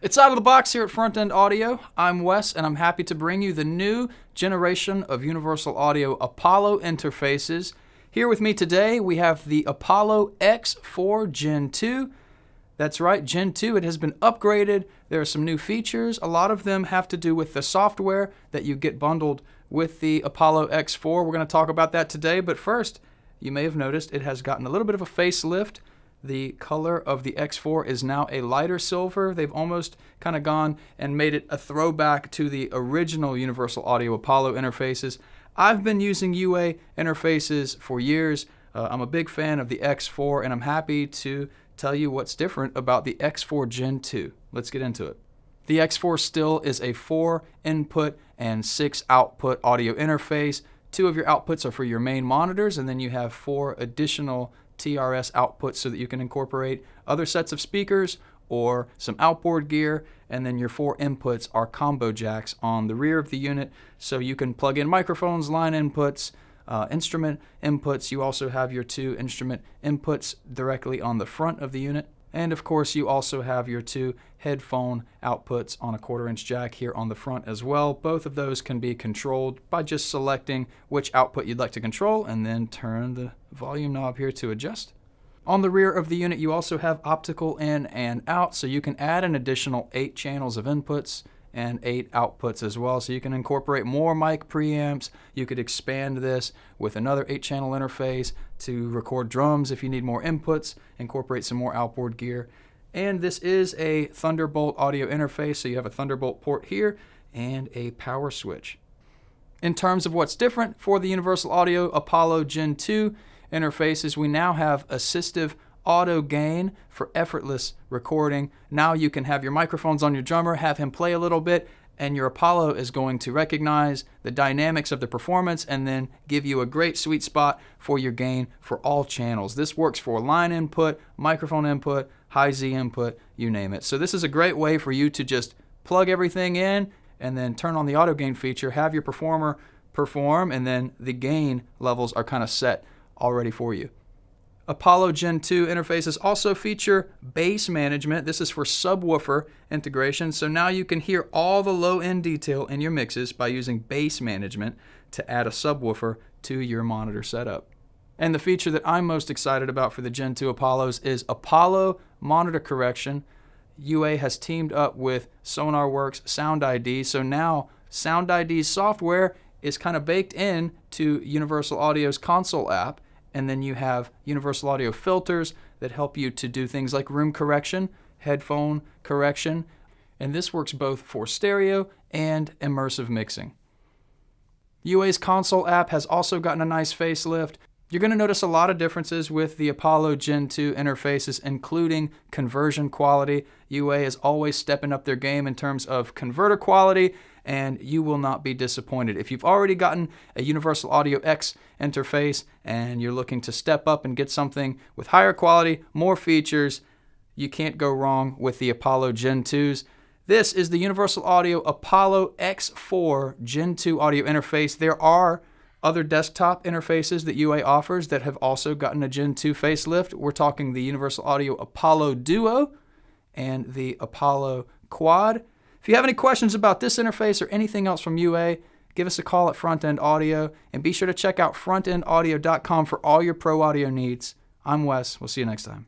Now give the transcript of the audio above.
It's out of the box here at Front End Audio. I'm Wes, and I'm happy to bring you the new generation of Universal Audio Apollo interfaces. Here with me today, we have the Apollo X4 Gen 2. That's right, Gen 2. It has been upgraded. There are some new features. A lot of them have to do with the software that you get bundled with the Apollo X4. We're going to talk about that today, but first, you may have noticed it has gotten a little bit of a facelift. The color of the X4 is now a lighter silver. They've almost kind of gone and made it a throwback to the original Universal Audio Apollo interfaces. I've been using UA interfaces for years. I'm a big fan of the X4, and I'm happy to tell you what's different about the X4 Gen 2. Let's get into it. The X4 still is a 4 input and 6 output audio interface. 2 of your outputs are for your main monitors, and then you have 4 additional TRS outputs so that you can incorporate other sets of speakers or some outboard gear, and then your 4 inputs are combo jacks on the rear of the unit, so you can plug in microphones, line inputs, instrument inputs. You also have your 2 instrument inputs directly on the front of the unit, and of course you also have your 2 headphone outputs on a 1/4-inch jack here on the front as well. Both of those can be controlled by just selecting which output you'd like to control and then turn the volume knob here to adjust. On the rear of the unit you also have optical in and out, so you can add an additional 8 channels of inputs and 8 outputs as well, so you can incorporate more mic preamps. You could expand this with another 8-channel interface to record drums if you need more inputs, incorporate some more outboard gear. And this is a Thunderbolt audio interface, so you have a Thunderbolt port here and a power switch. In terms of what's different for the Universal Audio Apollo Gen 2 interfaces, we now have assistive auto gain for effortless recording. Now you can have your microphones on your drummer, have him play a little bit, and your Apollo is going to recognize the dynamics of the performance and then give you a great sweet spot for your gain for all channels. This works for line input, microphone input, high Z input, you name it. So this is a great way for you to just plug everything in and then turn on the auto gain feature, have your performer perform, and then the gain levels are kind of set already for you. Apollo Gen 2 interfaces also feature bass management. This is for subwoofer integration, so now you can hear all the low-end detail in your mixes by using bass management to add a subwoofer to your monitor setup. And the feature that I'm most excited about for the Gen 2 Apollos is Apollo Monitor Correction. UA has teamed up with SonarWorks Sound ID, so now Sound ID's software is kind of baked in to Universal Audio's console app. And then you have Universal Audio filters that help you to do things like room correction, headphone correction, and this works both for stereo and immersive mixing. UA's console app has also gotten a nice facelift. You're going to notice a lot of differences with the Apollo Gen 2 interfaces, including conversion quality. UA is always stepping up their game in terms of converter quality, and you will not be disappointed. If you've already gotten a Universal Audio X interface and you're looking to step up and get something with higher quality, more features, you can't go wrong with the Apollo Gen 2s. This is the Universal Audio Apollo X4 Gen 2 audio interface. There are other desktop interfaces that UA offers that have also gotten a Gen 2 facelift. We're talking the Universal Audio Apollo Duo and the Apollo Quad. If you have any questions about this interface or anything else from UA, give us a call at Front End Audio, and be sure to check out frontendaudio.com for all your pro audio needs. I'm Wes. We'll see you next time.